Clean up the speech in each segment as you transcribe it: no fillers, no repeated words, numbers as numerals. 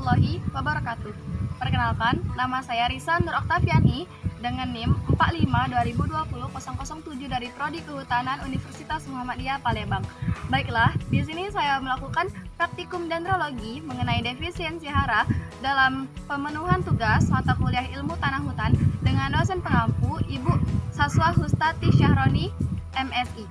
warahmatullahi wabarakatuh. Perkenalkan, nama saya Risa Nur Oktaviani dengan NIM 4520200007 dari Prodi Kehutanan Universitas Muhammadiyah Palembang. Baiklah, di sini saya melakukan praktikum dendrologi mengenai defisiensi hara dalam pemenuhan tugas mata kuliah Ilmu Tanah Hutan dengan dosen pengampu Ibu Saswa Hustati Syahroni, MSI.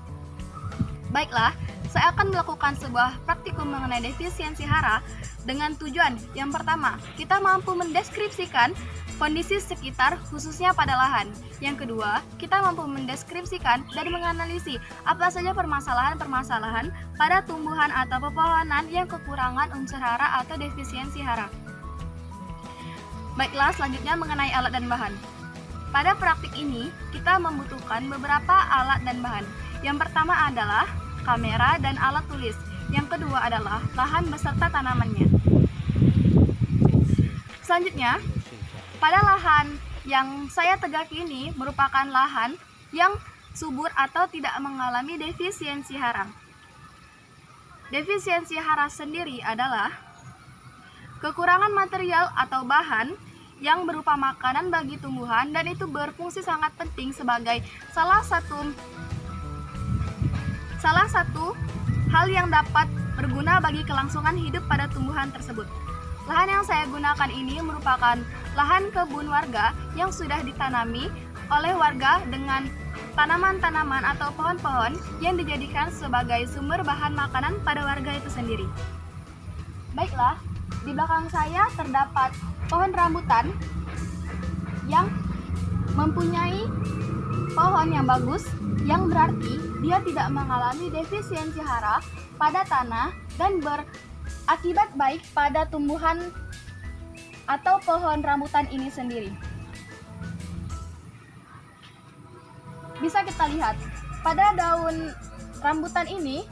Baiklah, saya akan melakukan sebuah praktikum mengenai defisiensi hara dengan tujuan yang pertama, kita mampu mendeskripsikan kondisi sekitar khususnya pada lahan. Yang kedua, kita mampu mendeskripsikan dan menganalisis apa saja permasalahan-permasalahan pada tumbuhan atau pepohonan yang kekurangan unsur hara atau defisiensi hara. Baiklah, selanjutnya mengenai alat dan bahan. Pada praktik ini, kita membutuhkan beberapa alat dan bahan. Yang pertama adalah kamera dan alat tulis. Yang kedua adalah lahan beserta tanamannya. Selanjutnya, pada lahan yang saya tegaki ini merupakan lahan yang subur atau tidak mengalami defisiensi hara. Defisiensi hara sendiri adalah kekurangan material atau bahan yang berupa makanan bagi tumbuhan dan itu berfungsi sangat penting sebagai salah satu hal yang dapat berguna bagi kelangsungan hidup pada tumbuhan tersebut. Lahan yang saya gunakan ini merupakan lahan kebun warga yang sudah ditanami oleh warga dengan tanaman-tanaman atau pohon-pohon yang dijadikan sebagai sumber bahan makanan pada warga itu sendiri. Baiklah, di belakang saya terdapat pohon rambutan yang mempunyai pohon yang bagus, yang berarti dia tidak mengalami defisiensi hara pada tanah dan berakibat baik pada tumbuhan atau pohon rambutan ini sendiri. Bisa kita lihat, pada daun rambutan ini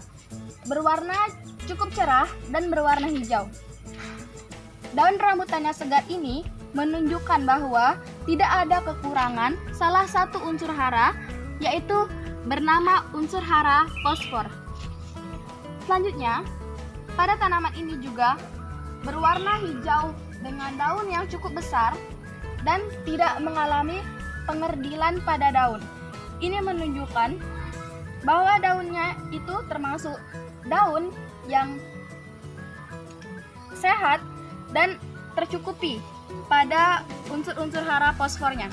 berwarna cukup cerah dan berwarna hijau. Daun rambutan yang segar ini menunjukkan bahwa tidak ada kekurangan salah satu unsur hara, yaitu bernama unsur hara fosfor. Selanjutnya, pada tanaman ini juga berwarna hijau dengan daun yang cukup besar dan tidak mengalami pengerdilan pada daun. Ini menunjukkan bahwa daunnya itu termasuk daun yang sehat dan tercukupi pada unsur-unsur hara fosfornya.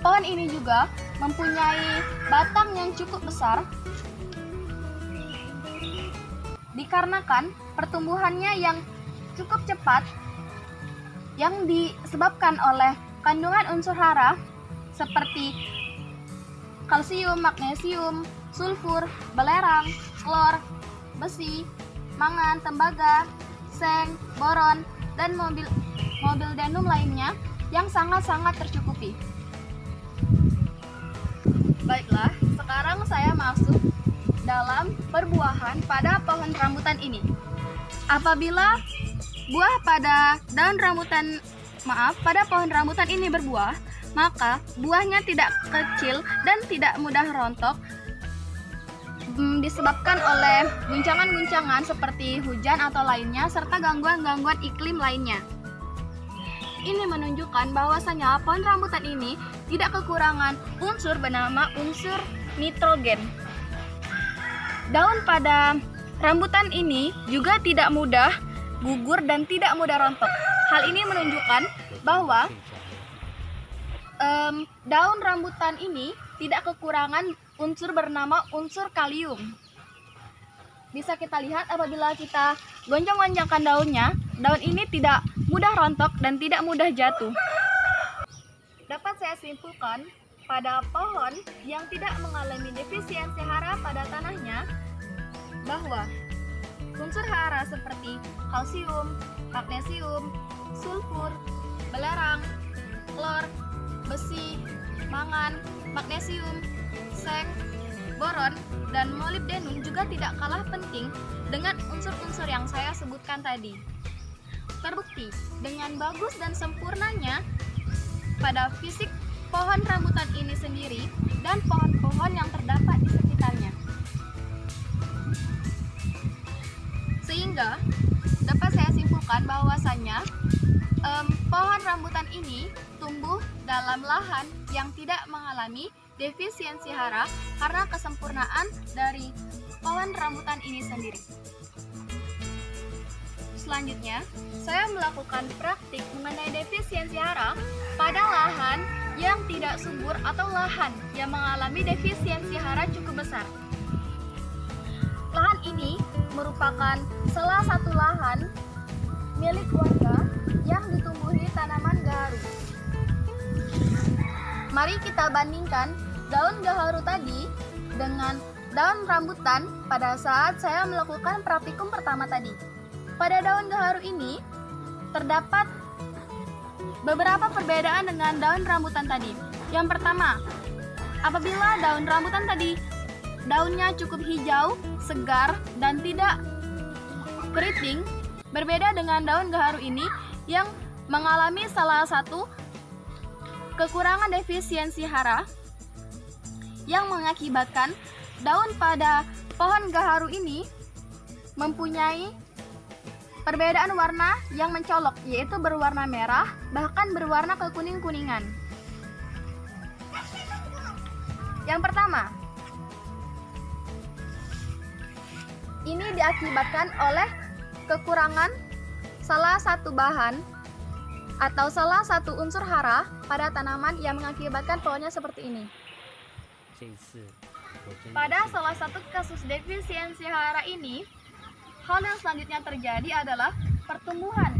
Pohon ini juga mempunyai batang yang cukup besar dikarenakan pertumbuhannya yang cukup cepat yang disebabkan oleh kandungan unsur hara seperti kalsium, magnesium, sulfur, belerang, klor, besi, mangan, tembaga, seng, boron, dan molybdenum lainnya yang sangat-sangat tercukupi. Baiklah, sekarang saya masuk dalam perbuahan pada pohon rambutan ini. Apabila buah pada pohon rambutan ini berbuah, maka buahnya tidak kecil dan tidak mudah rontok disebabkan oleh guncangan-guncangan seperti hujan atau lainnya serta gangguan-gangguan iklim lainnya. Ini menunjukkan bahwasanya pohon rambutan ini tidak kekurangan unsur bernama unsur nitrogen. Daun pada rambutan ini juga tidak mudah gugur dan tidak mudah rontok. Hal ini menunjukkan bahwa daun rambutan ini tidak kekurangan unsur bernama unsur kalium. Bisa kita lihat apabila kita gonjang-gonjangkan daunnya, daun ini tidak mudah rontok dan tidak mudah jatuh. Dapat saya simpulkan, pada pohon yang tidak mengalami defisiensi hara pada tanahnya, bahwa unsur hara seperti kalsium, magnesium, sulfur, belerang, klor, besi, mangan, magnesium, seng, boron, dan molybdenum juga tidak kalah penting dengan unsur-unsur yang saya sebutkan tadi. Terbukti dengan bagus dan sempurnanya pada fisik pohon rambutan ini sendiri dan pohon-pohon yang terdapat di sekitarnya. Sehingga dapat saya menunjukkan bahwasannya pohon rambutan ini tumbuh dalam lahan yang tidak mengalami defisiensi hara karena kesempurnaan dari pohon rambutan ini sendiri. Selanjutnya, saya melakukan praktik mengenai defisiensi hara pada lahan yang tidak subur atau lahan yang mengalami defisiensi hara cukup besar. Lahan ini merupakan salah satu lahan milik warga yang ditumbuhi tanaman gaharu. Mari kita bandingkan daun gaharu tadi dengan daun rambutan pada saat saya melakukan praktikum pertama tadi. Pada daun gaharu ini terdapat beberapa perbedaan dengan daun rambutan tadi. Yang pertama, apabila daun rambutan tadi daunnya cukup hijau, segar, dan tidak keriting, berbeda dengan daun gaharu ini yang mengalami salah satu kekurangan defisiensi hara yang mengakibatkan daun pada pohon gaharu ini mempunyai perbedaan warna yang mencolok, yaitu berwarna merah, bahkan berwarna kekuning-kuningan. Yang pertama, ini diakibatkan oleh kekurangan salah satu bahan atau salah satu unsur hara pada tanaman yang mengakibatkan pohonnya seperti ini. Pada salah satu kasus defisiensi hara ini, hal yang selanjutnya terjadi adalah pertumbuhan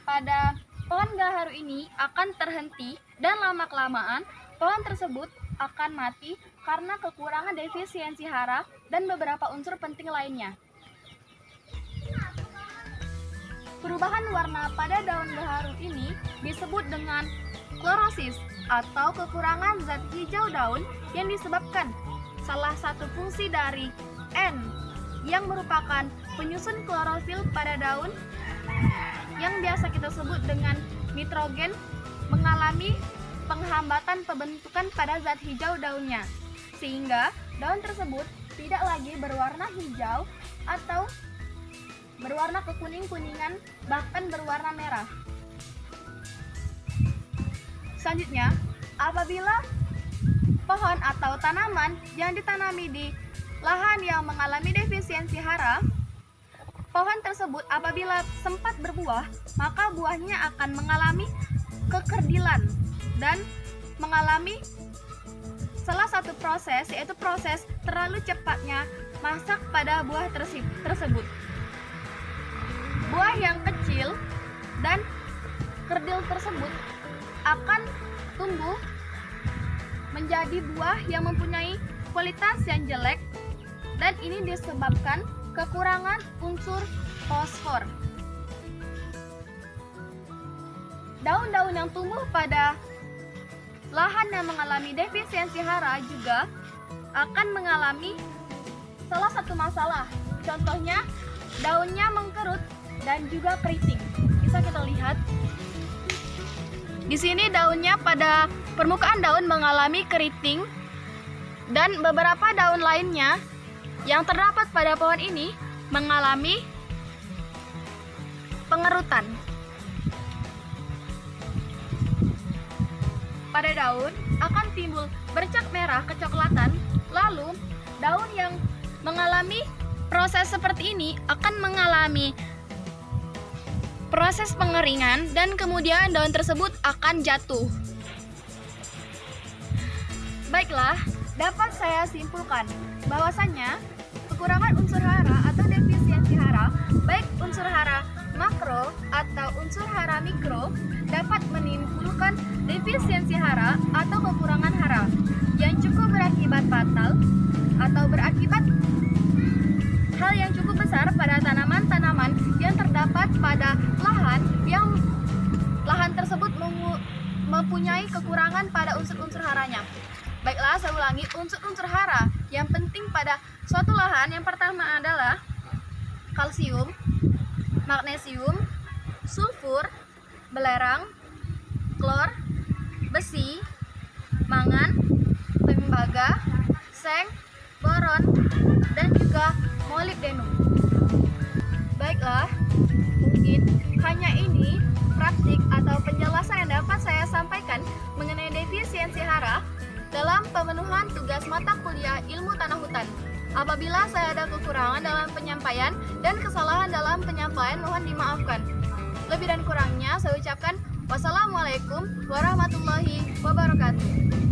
pada pohon gaharu ini akan terhenti dan lama-kelamaan pohon tersebut akan mati karena kekurangan defisiensi hara dan beberapa unsur penting lainnya. Perubahan warna pada daun gaharu ini disebut dengan klorosis atau kekurangan zat hijau daun yang disebabkan salah satu fungsi dari N yang merupakan penyusun klorofil pada daun yang biasa kita sebut dengan nitrogen mengalami penghambatan pembentukan pada zat hijau daunnya, sehingga daun tersebut tidak lagi berwarna hijau atau berwarna kekuning-kuningan, bahkan berwarna merah. Selanjutnya, apabila pohon atau tanaman yang ditanami di lahan yang mengalami defisiensi hara, pohon tersebut apabila sempat berbuah, maka buahnya akan mengalami kekerdilan dan mengalami salah satu proses, yaitu proses terlalu cepatnya masak pada buah tersebut. Buah yang kecil dan kerdil tersebut akan tumbuh menjadi buah yang mempunyai kualitas yang jelek, dan ini disebabkan kekurangan unsur fosfor. Daun-daun yang tumbuh pada lahan yang mengalami defisiensi hara juga akan mengalami salah satu masalah. Contohnya, daunnya mengkerut dan juga keriting. Bisa kita lihat. Di sini daunnya pada permukaan daun mengalami keriting, dan beberapa daun lainnya yang terdapat pada pohon ini mengalami pengerutan. Pada daun akan timbul bercak merah kecoklatan, lalu daun yang mengalami proses seperti ini akan mengalami proses pengeringan dan kemudian daun tersebut akan jatuh. Baiklah, dapat saya simpulkan bahwasannya kekurangan unsur hara atau defisiensi hara, baik unsur hara makro atau unsur hara mikro, dapat menimbulkan defisiensi hara atau kekurangan hara yang cukup berakibat fatal atau berakibat hal yang cukup besar pada tanaman-tanaman yang terdapat pada lahan yang lahan tersebut mempunyai kekurangan pada unsur-unsur haranya. Baiklah, saya ulangi, unsur-unsur hara yang penting pada suatu lahan yang pertama adalah kalsium, magnesium, sulfur, belerang, klor, besi, mangan, tembaga, seng, boron, dan juga molibdenum. Baiklah, mungkin Hanya ini praktik atau penjelasan yang dapat saya sampaikan mengenai defisiensi hara dalam pemenuhan tugas mata kuliah ilmu tanah hutan. Apabila saya ada kekurangan dalam penyampaian dan kesalahan dalam penyampaian, mohon dimaafkan. Lebih dan kurangnya saya ucapkan wassalamualaikum warahmatullahi wabarakatuh.